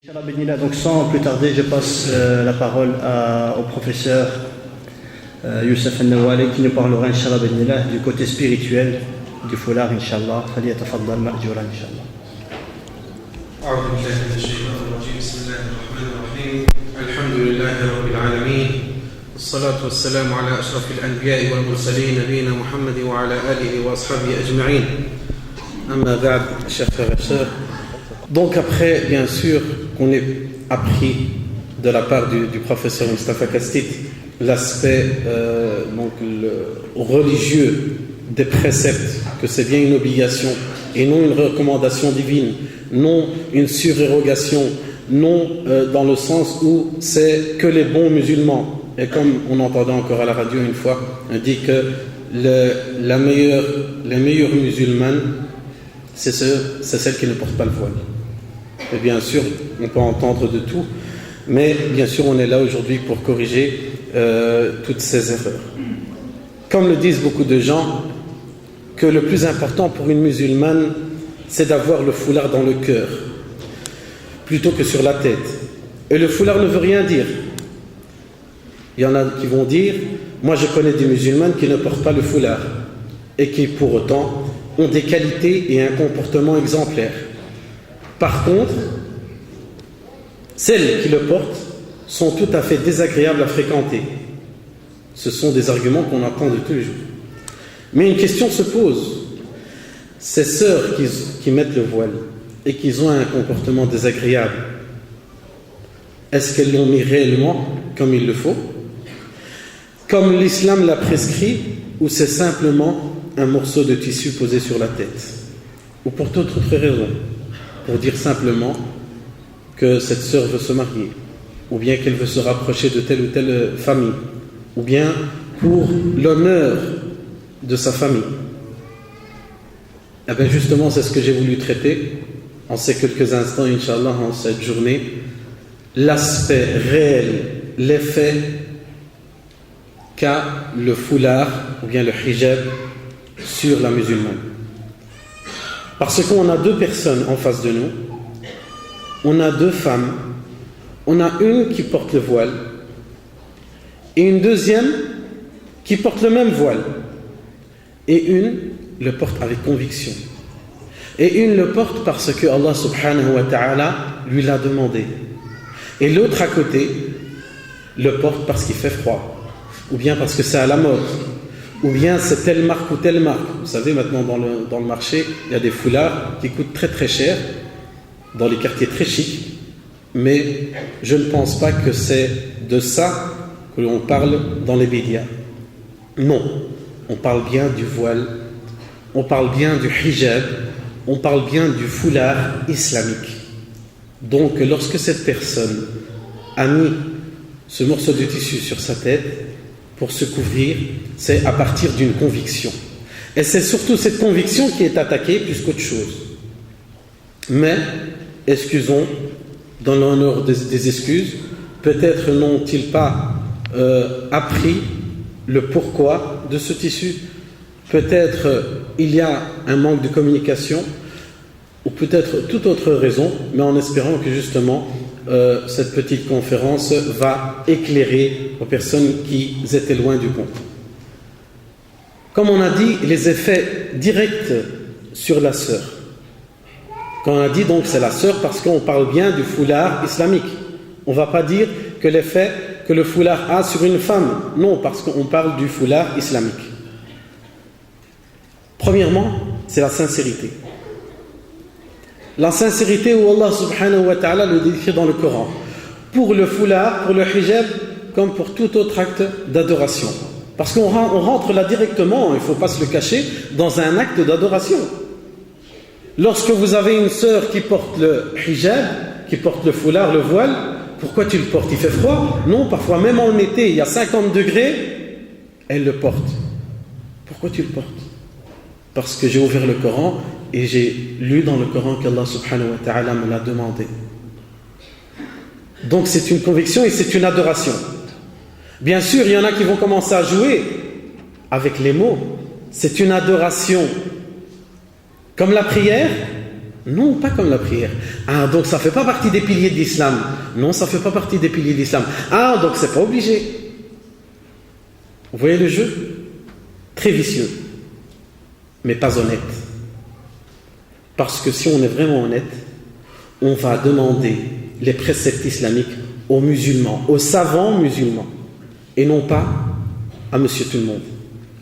Donc sans plus tarder, je passe la parole au professeur Youssef Al-Nawali qui nous parlera Inch'Allah du côté spirituel du foulard Inch'Allah. فليتفضل مأجورا إن شاء الله. أعوذ بالله من الشيطان الرجيم بسم الله الرحمن الرحيم الحمد لله رب العالمين والصلاة والسلام على أشرف الأنبياء والمرسلين نبينا محمد وعلى آله وأصحابه أجمعين أما بعد chers frères et sœurs. Donc après, bien sûr, qu'on ait appris de la part du professeur Mustafa Kastit l'aspect religieux des préceptes, que c'est bien une obligation et non une recommandation divine, non une surérogation, non dans le sens où c'est que les bons musulmans. Et comme on entendait encore à la radio une fois, on dit que les meilleures musulmanes, c'est celles qui ne portent pas le voile. Et bien sûr, on peut entendre de tout, mais bien sûr, on est là aujourd'hui pour corriger toutes ces erreurs. Comme le disent beaucoup de gens, que le plus important pour une musulmane, c'est d'avoir le foulard dans le cœur, plutôt que sur la tête. Et le foulard ne veut rien dire. Il y en a qui vont dire, moi je connais des musulmanes qui ne portent pas le foulard, et qui pour autant ont des qualités et un comportement exemplaire. Par contre, celles qui le portent sont tout à fait désagréables à fréquenter. Ce sont des arguments qu'on entend de tous les jours. Mais une question se pose. Ces sœurs qui mettent le voile et qui ont un comportement désagréable, est-ce qu'elles l'ont mis réellement comme il le faut, comme l'islam l'a prescrit, ou c'est simplement un morceau de tissu posé sur la tête, ou pour toute autre raison, pour dire simplement que cette sœur veut se marier, ou bien qu'elle veut se rapprocher de telle ou telle famille, ou bien pour l'honneur de sa famille. Et bien justement, c'est ce que j'ai voulu traiter en ces quelques instants, Inch'Allah, en cette journée, l'aspect réel, l'effet qu'a le foulard, ou bien le hijab, sur la musulmane. Parce qu'on a deux personnes en face de nous, on a deux femmes, on a une qui porte le voile et une deuxième qui porte le même voile, et une le porte avec conviction, et une le porte parce que Allah subhanahu wa ta'ala lui l'a demandé, et l'autre à côté le porte parce qu'il fait froid, ou bien parce que c'est à la mode, ou bien c'est telle marque ou telle marque. Vous savez, maintenant dans le marché, il y a des foulards qui coûtent très très cher, dans les quartiers très chics, mais je ne pense pas que c'est de ça que l'on parle dans les médias. Non, on parle bien du voile, on parle bien du hijab, on parle bien du foulard islamique. Donc lorsque cette personne a mis ce morceau de tissu sur sa tête pour se couvrir, c'est à partir d'une conviction. Et c'est surtout cette conviction qui est attaquée plus qu'autre chose. Mais, excusons, dans l'honneur des excuses, peut-être n'ont-ils pas appris le pourquoi de ce tissu. Peut-être il y a un manque de communication, ou peut-être toute autre raison, mais en espérant que justement cette petite conférence va éclairer aux personnes qui étaient loin du compte. Comme on a dit, les effets directs sur la sœur. Quand on a dit donc c'est la sœur parce qu'on parle bien du foulard islamique. On ne va pas dire que l'effet que le foulard a sur une femme. Non, parce qu'on parle du foulard islamique. Premièrement, c'est la sincérité. La sincérité où Allah subhanahu wa ta'ala le décrit dans le Coran. Pour le foulard, pour le hijab, comme pour tout autre acte d'adoration. Parce qu'on rentre là directement, il ne faut pas se le cacher, dans un acte d'adoration. Lorsque vous avez une sœur qui porte le hijab, qui porte le foulard, le voile, pourquoi tu le portes? Il fait froid? Non, parfois même en été, il y a 50 degrés, elle le porte. Pourquoi tu le portes? Parce que j'ai ouvert le Coran et j'ai lu dans le Coran qu'Allah subhanahu wa ta'ala me l'a demandé. Donc c'est une conviction et c'est une adoration. Bien sûr, il y en a qui vont commencer à jouer avec les mots. C'est une adoration. Comme la prière, Non, pas comme la prière. Ah, donc ça ne fait pas partie des piliers de l'islam. Non, ça ne fait pas partie des piliers de l'islam. Ah, donc c'est pas obligé. Vous voyez le jeu? Très vicieux, mais pas honnête. Parce que si on est vraiment honnête, on va demander les préceptes islamiques aux musulmans, aux savants musulmans, et non pas à monsieur tout le monde.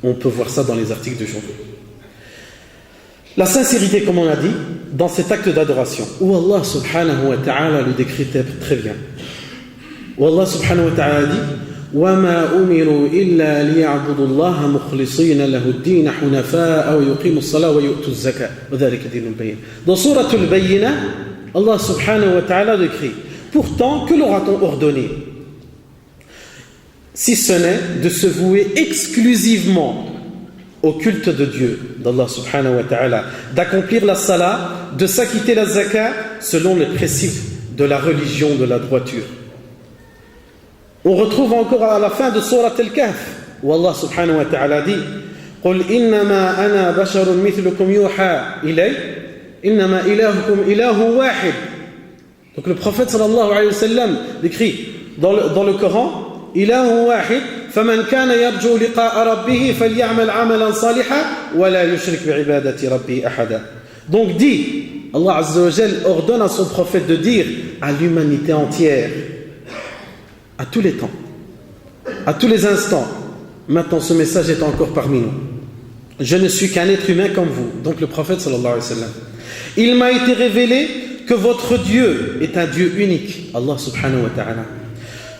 On peut voir ça dans les articles de journaux. La sincérité, comme on a dit, dans cet acte d'adoration, où Allah subhanahu wa ta'ala le décrit très bien. Où Allah subhanahu wa ta'ala dit وَمَا أُمِرُوا إِلَّا لِيَعْبُدُوا اللَّهَ مُخْلِصِينَ لَهُ الدِّينَ حُنَفَاءَ وَيُقِيمُوا الصَّلَاةَ وَيُؤْتُوا الزَّكَاةَ وَذَلِكَ دِينُ الْبَيِّنَةِ. Dans Sourate Al-Bayyinah, Allah subhanahu wa ta'ala décrit: pourtant, que leur a-t-on ordonné? Si ce n'est de se vouer exclusivement au culte de Dieu, d'Allah subhanahu wa ta'ala, d'accomplir la salat, de s'acquitter la zakat selon les préceptes de la religion de la droiture. On retrouve encore à la fin de Sourate Al-Kahf où Allah subhanahu wa ta'ala dit: قُلْ إِنَّمَا أَنَا بَشَرٌ مِثْلُكُمْ يُوحَى إِلَيَّ إِنَّمَا إِلَهُكُمْ إِلَهٌ وَاحِدٌ. Donc le prophète sallallahu alayhi wa sallam décrit dans le Coran: إِلَهٌ وَاحِدٌ فَمَنْ كَانَ يَرْجُو لِقَاءَ رَبِّهِ فَلْيَعْمَلْ عَمَلًا صَالِحًا وَلَا يُشْرِكْ بِعِبَادَةِ رَبِّهِ أَحَدًا. Donc dit, Allah azza wa jal ordonne à son prophète de dire à l'humanité entière, à tous les temps, à tous les instants: maintenant ce message est encore parmi nous. Je ne suis qu'un être humain comme vous. Donc le prophète sallallahu alayhi wa sallam: il m'a été révélé que votre Dieu est un Dieu unique, Allah subhanahu wa ta'ala,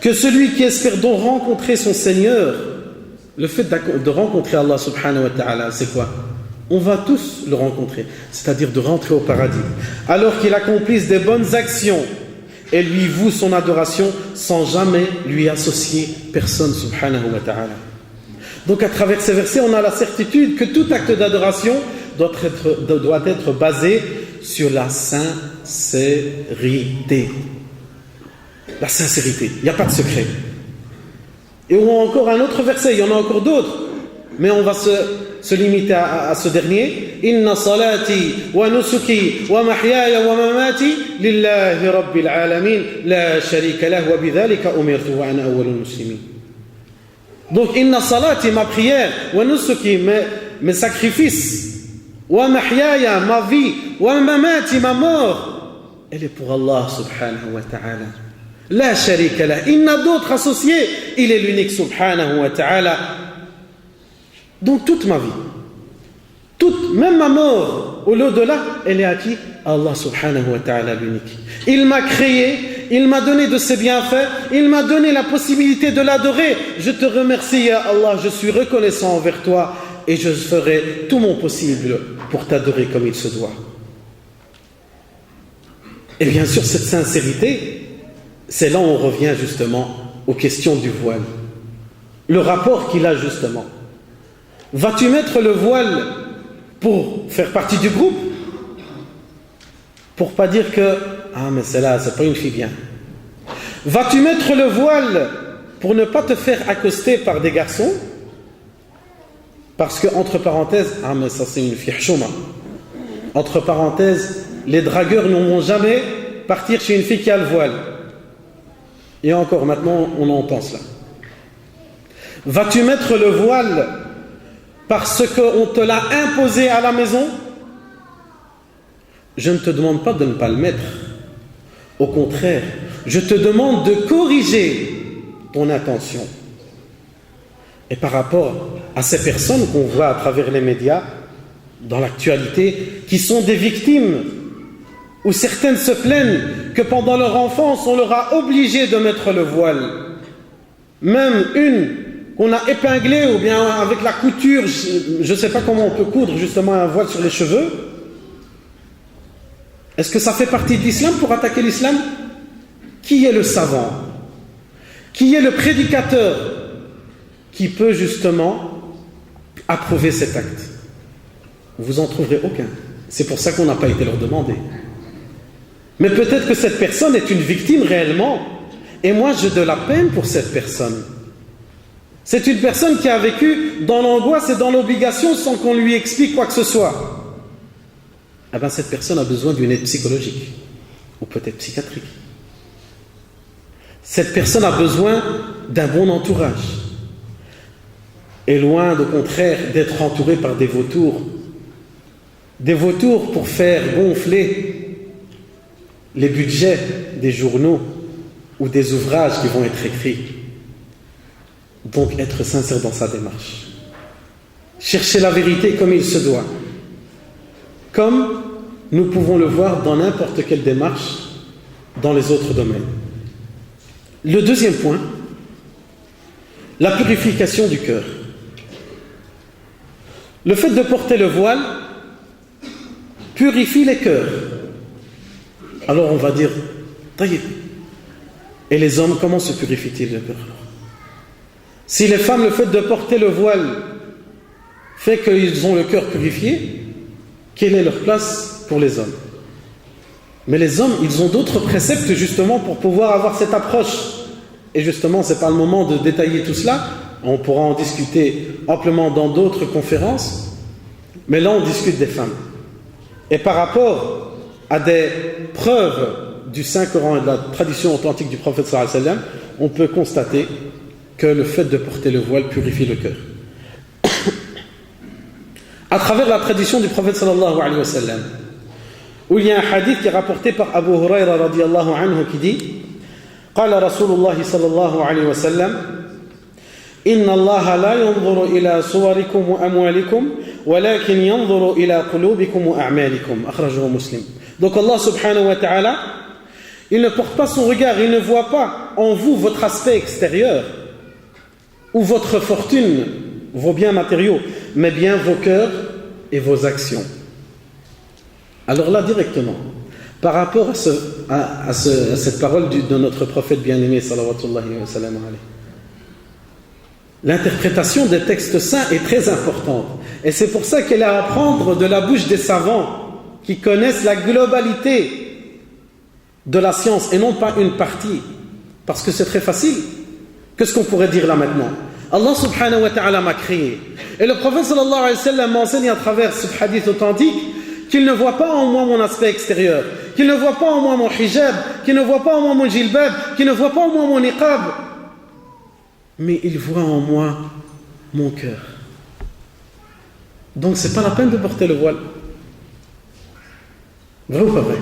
que celui qui espère donc rencontrer son Seigneur, le fait de rencontrer Allah subhanahu wa ta'ala, c'est quoi? On va tous le rencontrer, c'est-à-dire de rentrer au paradis, alors qu'il accomplisse des bonnes actions et lui voue son adoration sans jamais lui associer personne subhanahu wa ta'ala. Donc à travers ces versets, on a la certitude que tout acte d'adoration doit être basé sur la sincérité. La sincérité, il n'y a pas de secret. Et on a encore un autre verset, il y en a encore d'autres, mais on va se limiter à ce dernier. Inna salati wa nusuki wa mahyaya wa mamati lillahi rabbil alamin la sharika lahu wa bidhalika umirtu wa ana awwalul muslimin. Donc inna salati, ma prière, wa nusuki, mes sacrifices, wa mahyaya, ma vie, wa mamati, ma mort, elle est pour Allah subhanahu wa ta'ala. La sharika lahu, il n'a d'autre associé, il est l'unique subhanahu wa ta'ala. Donc toute ma vie, même ma mort, au l'au-delà, elle est à qui? Allah subhanahu wa ta'ala l'unique. Il m'a créé, il m'a donné de ses bienfaits, il m'a donné la possibilité de l'adorer. Je te remercie, ya Allah, je suis reconnaissant envers toi et je ferai tout mon possible pour t'adorer comme il se doit. Et bien sûr, cette sincérité, c'est là où on revient justement aux questions du voile. Le rapport qu'il a justement. Vas-tu mettre le voile pour faire partie du groupe? Pour pas dire que ah mais celle-là, c'est pas une fille bien. Vas-tu mettre le voile pour ne pas te faire accoster par des garçons? Parce que entre parenthèses, ah mais ça c'est une fille chouma. Entre parenthèses, les dragueurs ne vont jamais partir chez une fille qui a le voile. Et encore maintenant, on entend cela. Vas-tu mettre le voile parce qu'on te l'a imposé à la maison? Je ne te demande pas de ne pas le mettre. Au contraire, je te demande de corriger ton intention. Et par rapport à ces personnes qu'on voit à travers les médias, dans l'actualité, qui sont des victimes, où certaines se plaignent que pendant leur enfance, on leur a obligé de mettre le voile. Même une qu'on a épinglée, ou bien avec la couture, je ne sais pas comment on peut coudre justement un voile sur les cheveux. Est-ce que ça fait partie de l'islam pour attaquer l'islam? Qui est le savant? Qui est le prédicateur qui peut justement approuver cet acte? Vous en trouverez aucun. C'est pour ça qu'on n'a pas été leur demander. Mais peut-être que cette personne est une victime réellement. Et moi, j'ai de la peine pour cette personne. C'est une personne qui a vécu dans l'angoisse et dans l'obligation sans qu'on lui explique quoi que ce soit. eh bien cette personne a besoin d'une aide psychologique ou peut-être psychiatrique. Cette personne a besoin d'un bon entourage. Et loin, au contraire, d'être entouré par des vautours. Des vautours pour faire gonfler les budgets des journaux ou des ouvrages qui vont être écrits. Donc, être sincère dans sa démarche. Chercher la vérité comme il se doit. Comme nous pouvons le voir dans n'importe quelle démarche dans les autres domaines. Le deuxième point, la purification du cœur. Le fait de porter le voile purifie les cœurs. Alors on va dire, taïb. Et les hommes, comment se purifient-ils le cœur? Si les femmes, le fait de porter le voile fait qu'ils ont le cœur purifié, quelle est leur place pour les hommes? Mais les hommes, ils ont d'autres préceptes justement pour pouvoir avoir cette approche. Et justement, ce n'est pas le moment de détailler tout cela. On pourra en discuter amplement dans d'autres conférences. Mais là, on discute des femmes. Et par rapport à des preuves du Saint-Coran et de la tradition authentique du prophète sallallahu alayhi wa sallam, on peut constater que le fait de porter le voile purifie le cœur. À travers la tradition du prophète sallallahu alayhi wa sallam, où il y a un hadith qui est rapporté par Abu Huraira radiyallahu anhu qui dit قال رسول الله صلى الله عليه وسلم إن الله لا ينظر إلى صوركم وأموالكم ولكن ينظر إلى قلوبكم وأعمالكم أخرجه مسلم. Donc Allah subhanahu wa ta'ala, il ne porte pas son regard, il ne voit pas en vous votre aspect extérieur ou votre fortune, vos biens matériaux, mais bien vos cœurs et vos actions. Alors là directement, par rapport à cette parole de notre prophète bien-aimé salawatullahi wa sallam alayhi, l'interprétation des textes saints est très importante. Et c'est pour ça qu'elle est à apprendre de la bouche des savants qui connaissent la globalité de la science et non pas une partie. Parce que c'est très facile. Qu'est-ce qu'on pourrait dire là maintenant? Allah subhanahu wa ta'ala m'a créé. Et le prophète sallallahu alayhi wa sallam m'enseigne à travers ce hadith authentique qu'il ne voit pas en moi mon aspect extérieur, qu'il ne voit pas en moi mon hijab, qu'il ne voit pas en moi mon jilbab, qu'il ne voit pas en moi mon niqab, mais il voit en moi mon cœur. Donc c'est pas la peine de porter le voile. Vrai ou pas vrai?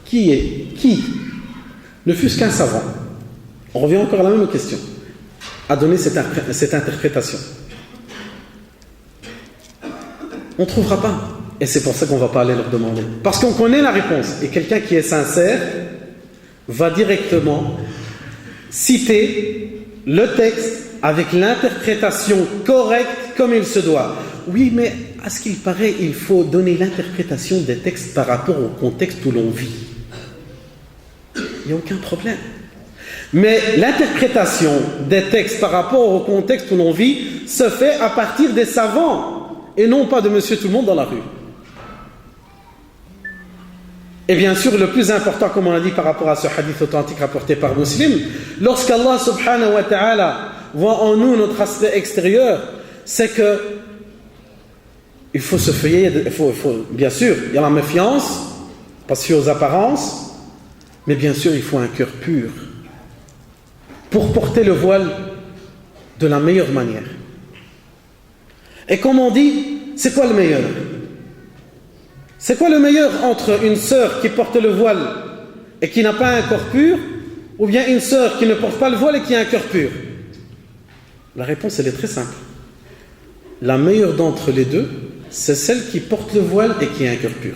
Qui, ne fût-ce qu'un savant, on revient encore à la même question, a donné cette interprétation? On ne trouvera pas. Et c'est pour ça qu'on ne va pas aller leur demander. Parce qu'on connaît la réponse. Et quelqu'un qui est sincère va directement citer le texte avec l'interprétation correcte comme il se doit. Oui, mais à ce qu'il paraît, il faut donner l'interprétation des textes par rapport au contexte où l'on vit. Il n'y a aucun problème. Mais l'interprétation des textes par rapport au contexte où l'on vit se fait à partir des savants et non pas de monsieur tout le monde dans la rue. Et bien sûr, le plus important, comme on a dit par rapport à ce hadith authentique rapporté par Muslim, lorsqu'Allah subhanahu wa ta'ala voit en nous notre aspect extérieur, c'est que il faut se fier, bien sûr, il y a la méfiance, pas se fier aux apparences, mais bien sûr, il faut un cœur pur pour porter le voile de la meilleure manière. Et comme on dit, c'est quoi le meilleur? C'est quoi le meilleur entre une sœur qui porte le voile et qui n'a pas un corps pur, ou bien une sœur qui ne porte pas le voile et qui a un cœur pur? La réponse, elle est très simple. La meilleure d'entre les deux, c'est celle qui porte le voile et qui a un cœur pur.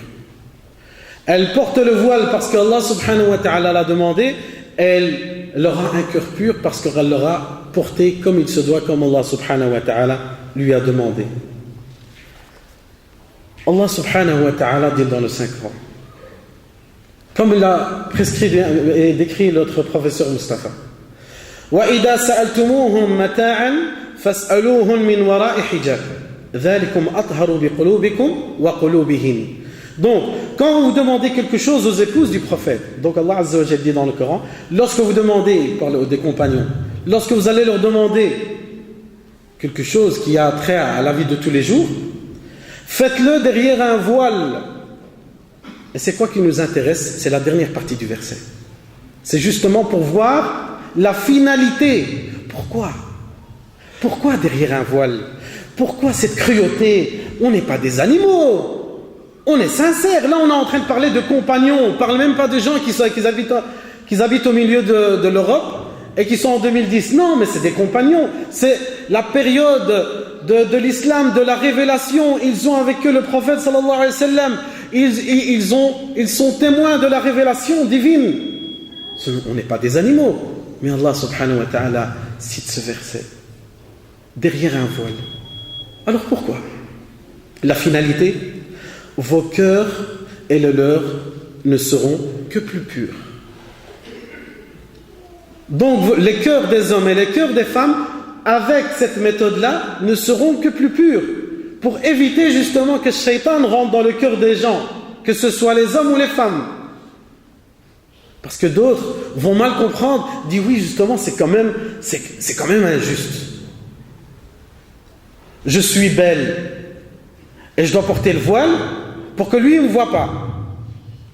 Elle porte le voile parce qu'Allah subhanahu wa ta'ala l'a demandé, elle aura un cœur pur parce qu'elle l'aura porté comme il se doit, comme Allah subhanahu wa ta'ala lui a demandé. Allah subhanahu wa ta'ala dit dans le Saint-Coran, comme il a prescrit et décrit notre professeur Mustafa, وَإِذَا سَأَلْتُمُوهُمْ مَتَاعًا فَاسْأَلُوهُمْ مِنْ وَرَاءِ حِجَابٍ ذَلِكُمْ أَطْهَرُ بِقُلُوبِكُمْ وَقُلُوبِهِنْ. Donc, quand vous demandez quelque chose aux épouses du prophète, donc Allah Azza wa Jalla dit dans le Coran, lorsque vous demandez, parle des compagnons, lorsque vous allez leur demander quelque chose qui a trait à la vie de tous les jours, Faites-le derrière un voile. Et c'est quoi qui nous intéresse? C'est la dernière partie du verset. C'est justement pour voir la finalité. Pourquoi? Pourquoi derrière un voile? Pourquoi cette cruauté? On n'est pas des animaux. On est sincère. Là, on est en train de parler de compagnons. On ne parle même pas de gens qui habitent au milieu de l'Europe et qui sont en 2010. Non, mais c'est des compagnons. C'est la période de l'islam, de la révélation. Ils ont avec eux le prophète sallallahu alayhi wa sallam. Ils sont témoins de la révélation divine. On n'est pas des animaux. Mais Allah subhanahu wa ta'ala cite ce verset derrière un voile. Alors pourquoi? La finalité, vos cœurs et le leur ne seront que plus purs. Donc les cœurs des hommes et les cœurs des femmes, avec cette méthode-là, ne seront que plus purs, pour éviter justement que le shaitan rentre dans le cœur des gens, que ce soit les hommes ou les femmes. Parce que d'autres vont mal comprendre, disent oui justement c'est quand même injuste. Je suis belle et je dois porter le voile pour que lui ne me voit pas.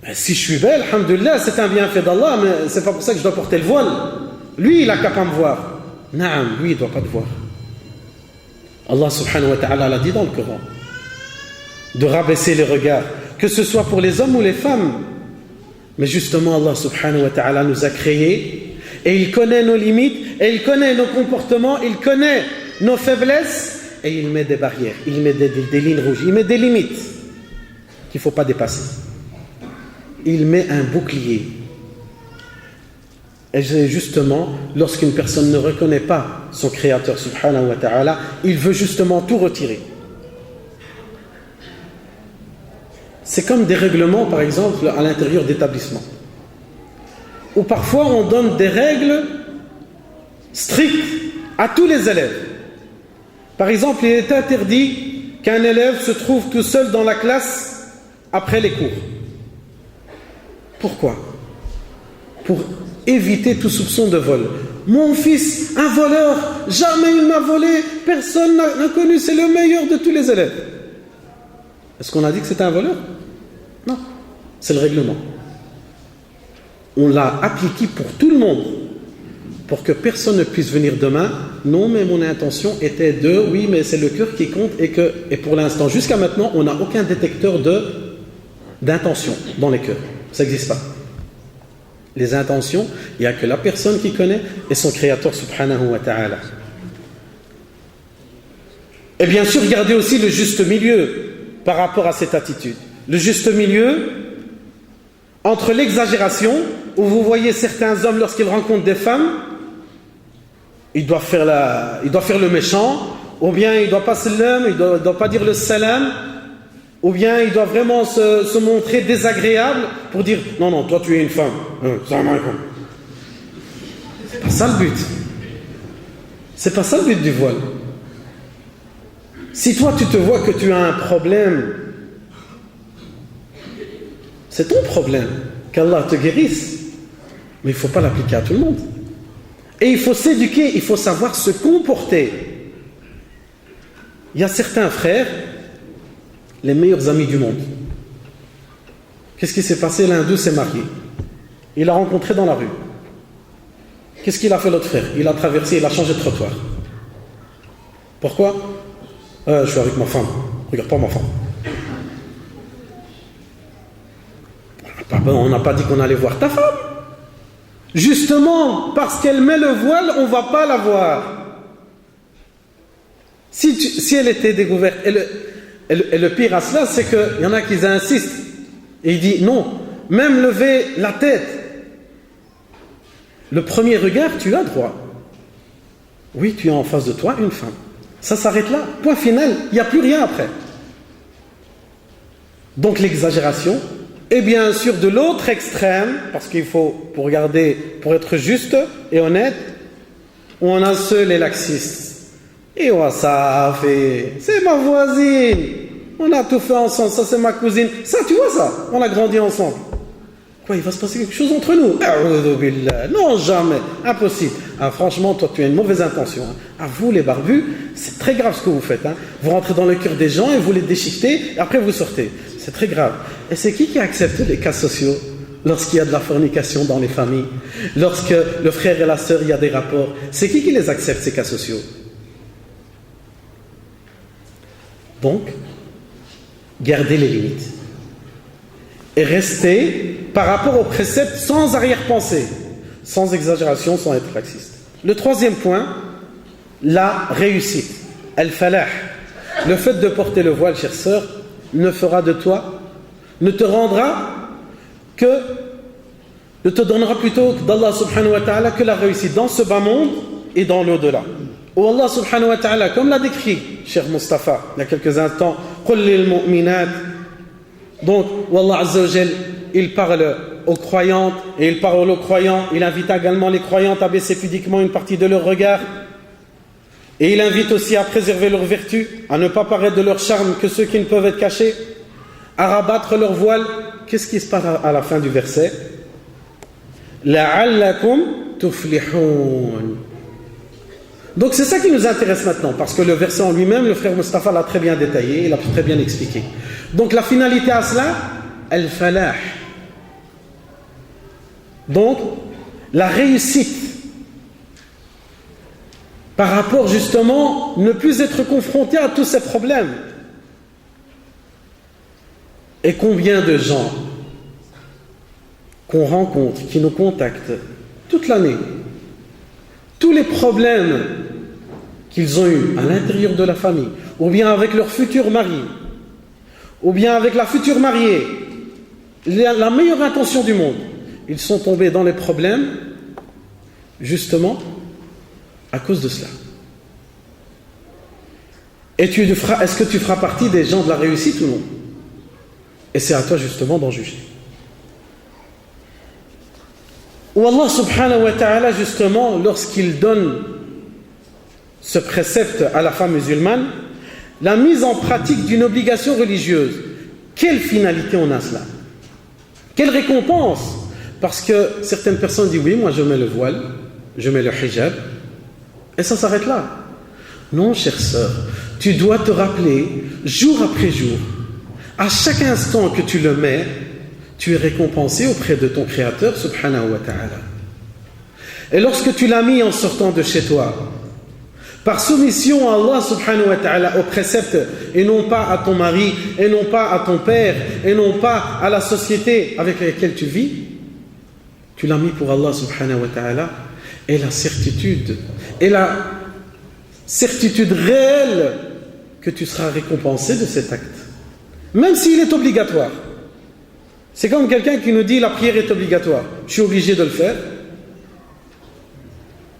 Mais si je suis belle, alhamdoulilah, c'est un bienfait d'Allah, mais c'est pas pour ça que je dois porter le voile. Lui, il a qu'à pas me voir. Non, lui, il ne doit pas te voir. Allah subhanahu wa ta'ala l'a dit dans le Coran, de rabaisser les regards, que ce soit pour les hommes ou les femmes. Mais justement, Allah subhanahu wa ta'ala nous a créés et il connaît nos limites et il connaît nos comportements, il connaît nos faiblesses et il met des barrières, il met des lignes rouges, il met des limites qu'il ne faut pas dépasser. Il met un bouclier. Et justement, lorsqu'une personne ne reconnaît pas son Créateur subhanahu wa ta'ala, il veut justement tout retirer. C'est comme des règlements, par exemple, à l'intérieur d'établissements, où parfois on donne des règles strictes à tous les élèves. Par exemple, il est interdit qu'un élève se trouve tout seul dans la classe après les cours. Pourquoi? Pour éviter tout soupçon de vol. Mon fils, un voleur, jamais il m'a volé, personne n'a connu, c'est le meilleur de tous les élèves. Est-ce qu'on a dit que c'était un voleur? Non, c'est le règlement. On l'a appliqué pour tout le monde, pour que personne ne puisse venir demain. Non, mais mon intention était oui, mais c'est le cœur qui compte et pour l'instant, jusqu'à maintenant, on n'a aucun détecteur d'intention dans les cœurs. Ça n'existe pas. Les intentions, il n'y a que la personne qui connaît et son Créateur subhanahu wa ta'ala. Et bien sûr, regardez aussi le juste milieu par rapport à cette attitude. Le juste milieu entre l'exagération, où vous voyez certains hommes lorsqu'ils rencontrent des femmes, ils doivent faire le méchant, ou bien il ne doit pas salam, il ne doit pas dire le salam, ou bien il doit vraiment se montrer désagréable pour dire non, non, toi tu es une femme. C'est pas ça le but. C'est pas ça le but du voile. Si toi tu te vois que tu as un problème, c'est ton problème, qu'Allah te guérisse. Mais il ne faut pas l'appliquer à tout le monde. Et il faut s'éduquer, il faut savoir se comporter. Il y a certains frères, les meilleurs amis du monde. Qu'est-ce qui s'est passé? L'un d'eux s'est marié. Il l'a rencontré dans la rue. Qu'est-ce qu'il a fait l'autre frère? Il a traversé, il a changé de trottoir. Pourquoi? Je suis avec ma femme. Regarde pas ma femme. On n'a pas dit qu'on allait voir ta femme. Justement, parce qu'elle met le voile, on ne va pas la voir. Si elle était découverte, et le pire à cela, c'est qu'il y en a qui insistent. Et il dit non, même lever la tête. Le premier regard, tu as droit. Oui, tu as en face de toi une femme. Ça s'arrête là. Point final, il n'y a plus rien après. Donc l'exagération. Et bien sûr, de l'autre extrême, parce qu'il faut, pour être juste et honnête, on a ceux les laxistes. Et ça fait, c'est ma voisine. On a tout fait ensemble, ça c'est ma cousine. Ça, tu vois ça, on a grandi ensemble. Quoi, il va se passer quelque chose entre nous? Non, jamais, impossible. Ah, franchement, toi, tu as une mauvaise intention. Ah, vous, les barbus, c'est très grave ce que vous faites. Vous rentrez dans le cœur des gens et vous les déchiquetez, et après vous sortez. C'est très grave. Et c'est qui accepte les cas sociaux lorsqu'il y a de la fornication dans les familles? Lorsque le frère et la sœur, il y a des rapports, c'est qui les accepte, ces cas sociaux? Donc, gardez les limites. Et rester par rapport aux préceptes sans arrière-pensée, sans exagération, sans être laxiste. Le troisième point, la réussite, al-falah. Le fait de porter le voile, chère sœur, ne fera de toi, ne te donnera plutôt d'Allah subhanahu wa ta'ala que la réussite dans ce bas monde et dans l'au-delà. Où Allah subhanahu wa ta'ala, comme l'a décrit, cher Mustafa, il y a quelques instants, قُلْ لِلْمُؤْمِنَاتِ. Donc, Allah Azza wa Jal, il parle aux croyantes et il parle aux croyants. Il invite également les croyantes à baisser pudiquement une partie de leur regard. Et il invite aussi à préserver leur vertu, à ne pas paraître de leur charme que ceux qui ne peuvent être cachés, à rabattre leur voile. Qu'est-ce qui se passe à la fin du verset? لَعَلَّكُمْ تُفْلِحُونَ. Donc c'est ça qui nous intéresse maintenant, parce que le verset en lui-même, le frère Mustafa l'a très bien détaillé, il l'a très bien expliqué. Donc la finalité à cela, al-falah. Donc la réussite par rapport justement ne plus être confronté à tous ces problèmes. Et combien de gens qu'on rencontre, qui nous contactent toute l'année, tous les problèmes qu'ils ont eus à l'intérieur de la famille, ou bien avec leur futur mari, ou bien avec la future mariée, la meilleure intention du monde, ils sont tombés dans les problèmes justement à cause de cela. Et est-ce que tu feras partie des gens de la réussite ou non? Et c'est à toi justement d'en juger. Ou Allah subhanahu wa ta'ala justement, lorsqu'il donne ce précepte à la femme musulmane, la mise en pratique d'une obligation religieuse, quelle finalité on a cela? Quelle récompense? Parce que certaines personnes disent oui, moi je mets le voile, je mets le hijab, et ça s'arrête là. Non, chère sœur, tu dois te rappeler jour après jour, à chaque instant que tu le mets, tu es récompensé auprès de ton Créateur subhanahu wa ta'ala. Et lorsque tu l'as mis en sortant de chez toi, par soumission à Allah subhanahu wa ta'ala, aux préceptes, et non pas à ton mari, et non pas à ton père, et non pas à la société avec laquelle tu vis, tu l'as mis pour Allah subhanahu wa ta'ala, et la certitude réelle que tu seras récompensé de cet acte, même s'il est obligatoire. C'est comme quelqu'un qui nous dit la prière est obligatoire, je suis obligé de le faire.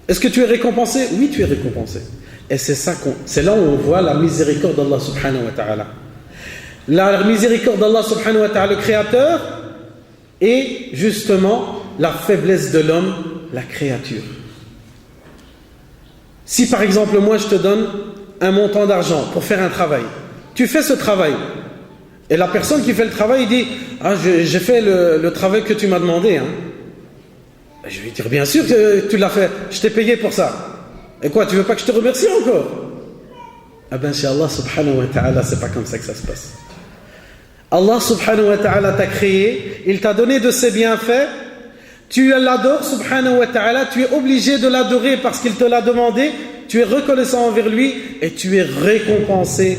Est-ce que tu es récompensé? Oui, tu es récompensé. Et c'est là où on voit la miséricorde d'Allah subhanahu wa ta'ala. La miséricorde d'Allah subhanahu wa ta'ala, le Créateur, et justement la faiblesse de l'homme, la créature. Si par exemple moi je te donne un montant d'argent pour faire un travail, tu fais ce travail, et la personne qui fait le travail dit ah, j'ai fait le travail que tu m'as demandé. Je vais dire bien sûr que tu l'as fait, je t'ai payé pour ça. Et quoi, tu veux pas que je te remercie encore? Ah ben chez Allah subhanahu wa ta'ala, c'est pas comme ça que ça se passe. Allah subhanahu wa ta'ala t'a créé, il t'a donné de ses bienfaits, tu l'adores subhanahu wa ta'ala, tu es obligé de l'adorer parce qu'il te l'a demandé, tu es reconnaissant envers lui et tu es récompensé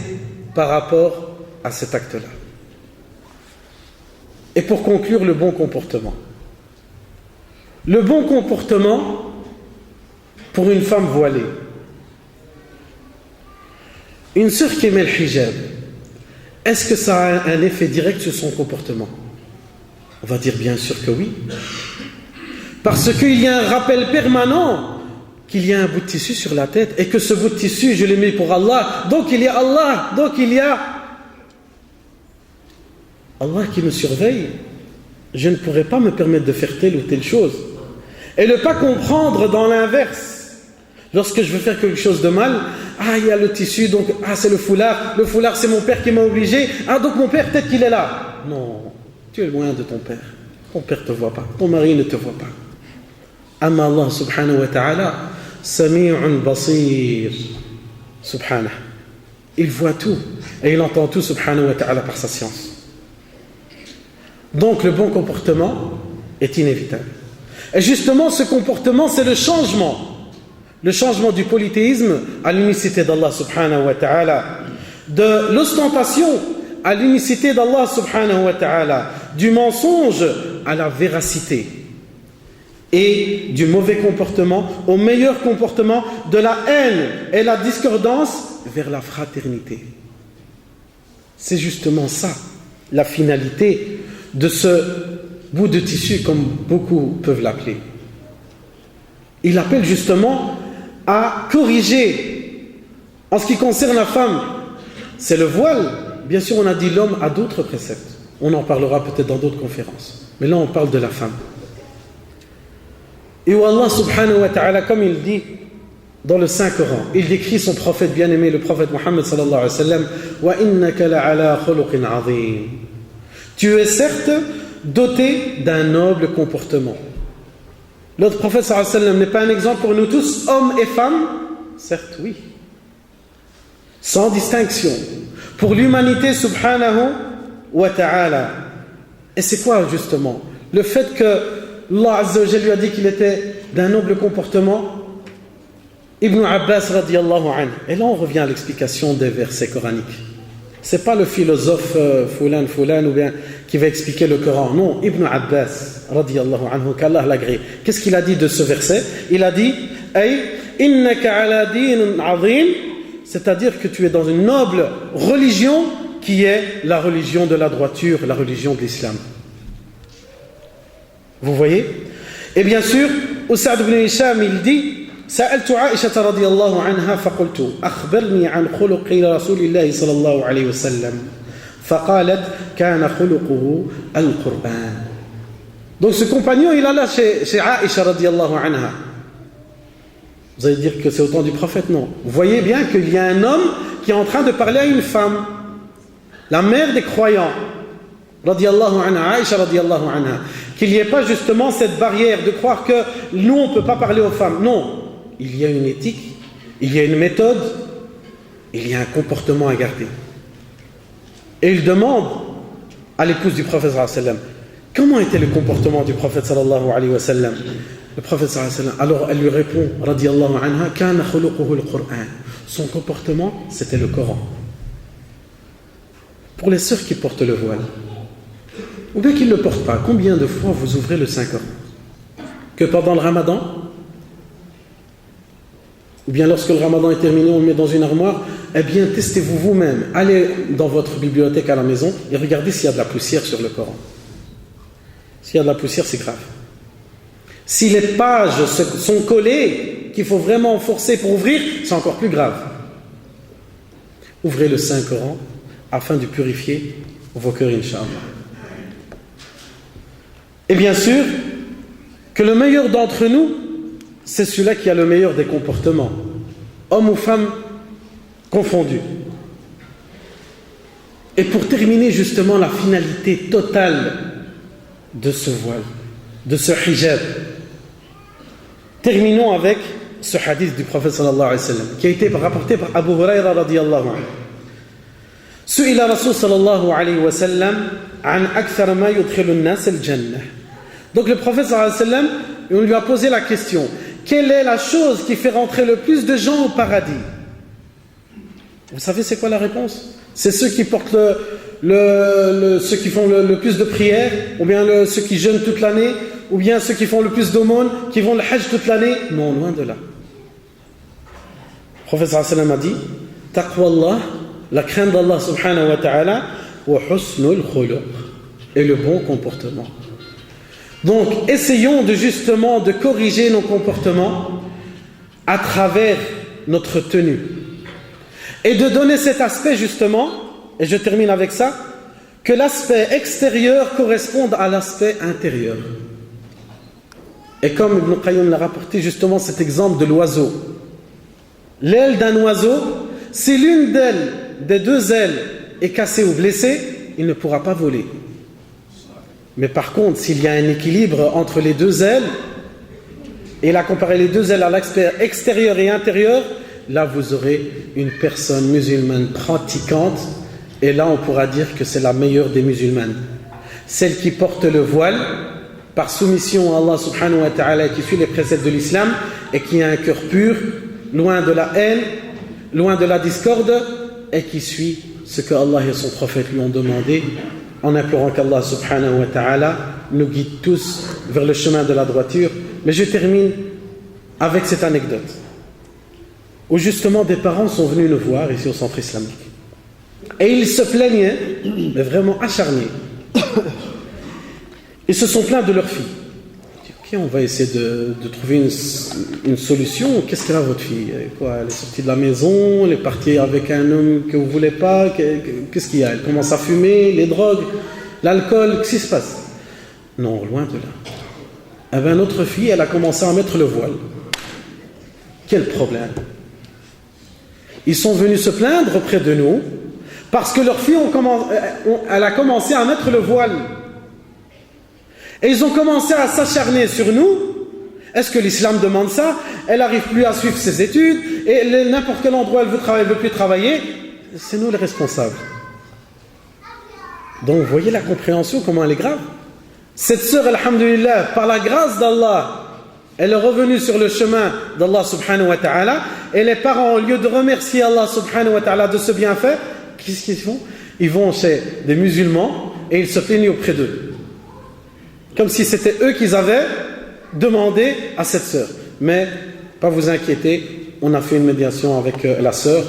par rapport à cet acte-là. Et pour conclure, le bon comportement. Le bon comportement pour une femme voilée. Une sœur qui met le hijab, est-ce que ça a un effet direct sur son comportement? On va dire bien sûr que oui. Parce qu'il y a un rappel permanent qu'il y a un bout de tissu sur la tête et que ce bout de tissu, je l'ai mis pour Allah. Donc il y a Allah, donc il y a Allah qui me surveille. Je ne pourrais pas me permettre de faire telle ou telle chose. Et ne pas comprendre dans l'inverse. Lorsque je veux faire quelque chose de mal, ah, il y a le tissu, donc, ah, c'est le foulard c'est mon père qui m'a obligé, ah, donc mon père, peut-être qu'il est là. Non, tu es loin de ton père. ton père ne te voit pas, ton mari ne te voit pas. Amma Allah subhanahu wa ta'ala, sami'un basir, subhanahu. Il voit tout et il entend tout subhanahu wa ta'ala par sa science. Donc le bon comportement est inévitable. Et justement ce comportement c'est le changement du polythéisme à l'unicité d'Allah subhanahu wa ta'ala, de l'ostentation à l'unicité d'Allah subhanahu wa ta'ala, du mensonge à la véracité et du mauvais comportement au meilleur comportement, de la haine et la discordance vers la fraternité. C'est justement ça la finalité de ce bout de tissu, comme beaucoup peuvent l'appeler. Il appelle justement à corriger. En ce qui concerne la femme, c'est le voile. Bien sûr, on a dit l'homme a d'autres préceptes. On en parlera peut-être dans d'autres conférences. Mais là, on parle de la femme. Et où Allah subhanahu wa ta'ala, comme il dit dans le Saint-Coran, il décrit son prophète bien-aimé, le prophète Mohammed sallallahu alayhi wa sallam, wa innaka la'ala khuluqin azim. Tu es certes doté d'un noble comportement. L'autre prophète sallallahu alayhi wa sallam n'est pas un exemple pour nous tous, hommes et femmes? Certes, oui. Sans distinction. Pour l'humanité subhanahu wa ta'ala. Et c'est quoi justement? Le fait que Allah Azza wa Jalla lui a dit qu'il était d'un noble comportement. Ibn Abbas radiyallahu anhu. Et là on revient à l'explication des versets coraniques. C'est pas le philosophe Fulan ou bien qui va expliquer le Coran. Non, Ibn Abbas radiyallahu anhu, qu'Allah l'agrée. Qu'est-ce qu'il a dit de ce verset? Il a dit Ay innaka ala din azim, c'est-à-dire que tu es dans une noble religion qui est la religion de la droiture, la religion de l'islam. Vous voyez? Et bien sûr, Usad ibn Hisham il dit سألت عائشة رضي الله عنها فقلت أخبرني عن خلق رسول الله صلى الله عليه وسلم فقالت كان خلقه القرآن. Donc ce compagnon il alla chez Aïcha رضي الله عنها. Vous allez dire que c'est au temps du prophète? Non. Vous voyez bien qu'il y a un homme qui est en train de parler à une femme, la mère des croyants, radiyallahu anha, Aïcha radiyallahu anha, qu'il n'y ait pas justement cette barrière de croire que nous on ne peut pas parler aux femmes. Non, il y a une éthique, il y a une méthode, il y a un comportement à garder. Et il demande à l'épouse du prophète sallallahu alayhi wa sallam, comment était le comportement du prophète sallallahu alayhi wa sallam? Le prophète sallallahu alayhi wa sallam, alors elle lui répond, radiyallahu anha, kana khuluquhu al-Qur'an. Son comportement, c'était le Coran. Pour les sœurs qui portent le voile, ou bien qui ne le portent pas, combien de fois vous ouvrez le Saint-Coran? Que pendant le Ramadan, ou bien lorsque le Ramadan est terminé, on le met dans une armoire, eh bien testez-vous vous-même. Allez dans votre bibliothèque à la maison et regardez s'il y a de la poussière sur le Coran. S'il y a de la poussière, c'est grave. Si les pages sont collées, qu'il faut vraiment forcer pour ouvrir, c'est encore plus grave. Ouvrez le Saint-Coran afin de purifier vos cœurs, Inch'Allah. Et bien sûr, que le meilleur d'entre nous, c'est celui-là qui a le meilleur des comportements, hommes ou femmes confondus. Et pour terminer justement la finalité totale de ce voile, de ce hijab, terminons avec ce hadith du prophète sallallahu alayhi wa sallam qui a été rapporté par Abu Huraira radiyallahu anhu. Su'ila Rasul sallallahu alayhi wa sallam an akthar ma yudkhilu an-nas al-jannah. Donc le prophète sallallahu alayhi wa sallam, on lui a posé la question, quelle est la chose qui fait rentrer le plus de gens au paradis? Vous savez c'est quoi la réponse? C'est ceux qui portent ceux qui font le plus de prières, ou bien ceux qui jeûnent toute l'année, ou bien ceux qui font le plus d'aumônes, qui vont le hajj toute l'année. Non, loin de là. Le prophète sallallahu alayhi wa sallam a dit taqwa Allah, la crainte d'Allah subhanahu wa ta'ala, wa husnul khuluq, et le bon comportement. Donc, essayons justement de corriger nos comportements à travers notre tenue. Et de donner cet aspect justement, et je termine avec ça, que l'aspect extérieur corresponde à l'aspect intérieur. Et comme Ibn Qayyim l'a rapporté justement cet exemple de l'oiseau. L'aile d'un oiseau, si l'une des deux ailes est cassée ou blessée, il ne pourra pas voler. Mais par contre, s'il y a un équilibre entre les deux ailes, et il a comparé les deux ailes à l'extérieur et intérieur, là vous aurez une personne musulmane pratiquante, et là on pourra dire que c'est la meilleure des musulmanes. Celle qui porte le voile, par soumission à Allah subhanahu wa ta'ala, qui suit les préceptes de l'islam, et qui a un cœur pur, loin de la haine, loin de la discorde, et qui suit ce que Allah et son prophète lui ont demandé, en implorant qu'Allah subhanahu wa ta'ala nous guide tous vers le chemin de la droiture. Mais je termine avec cette anecdote, où justement des parents sont venus nous voir ici au centre islamique. Et ils se plaignaient, mais vraiment acharnés. Ils se sont plaints de leur fille. Ok, on va essayer de trouver une solution. Qu'est-ce qu'elle a, votre fille? Quoi, elle est sortie de la maison, elle est partie avec un homme que vous ne voulez pas. Qu'est-ce qu'il y a? Elle commence à fumer, les drogues, l'alcool. Qu'est-ce qui se passe? Non, loin de là. Eh bien, notre fille, elle a commencé à mettre le voile. Quel problème? Ils sont venus se plaindre auprès de nous parce que leur fille, elle a commencé à mettre le voile. Et ils ont commencé à s'acharner sur nous. Est-ce que l'islam demande ça? Elle n'arrive plus à suivre ses études, et n'importe quel endroit elle veut travailler, elle ne veut plus travailler. C'est nous les responsables. Donc vous voyez la compréhension, comment elle est grave. Cette sœur, alhamdulillah, par la grâce d'Allah, elle est revenue sur le chemin d'Allah subhanahu wa ta'ala, et les parents, au lieu de remercier Allah subhanahu wa ta'ala de ce bienfait, qu'est-ce qu'ils font? Ils vont chez des musulmans et ils se plaignent auprès d'eux. Comme si c'était eux qui avaient demandé à cette sœur. Mais, pas vous inquiéter, on a fait une médiation avec la sœur,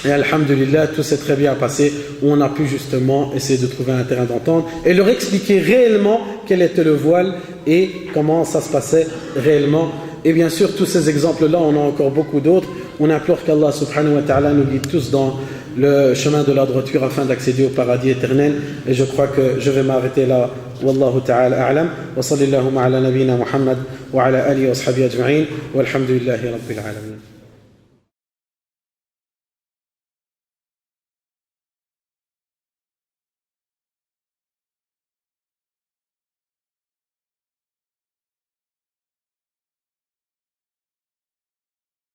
et alhamdulillah, tout s'est très bien passé, où on a pu justement essayer de trouver un terrain d'entente et leur expliquer réellement quel était le voile et comment ça se passait réellement. Et bien sûr, tous ces exemples-là, on a encore beaucoup d'autres. On implore qu'Allah subhanahu wa ta'ala nous guide tous dans le chemin de la droiture afin d'accéder au paradis éternel. Et je crois que je vais m'arrêter là. Wallahu ta'ala a'lam. Wa sallallahu ala nabina Muhammad wa ala alihi wa ashabihi ajma'in. Walhamdulillahi rabbil alamin.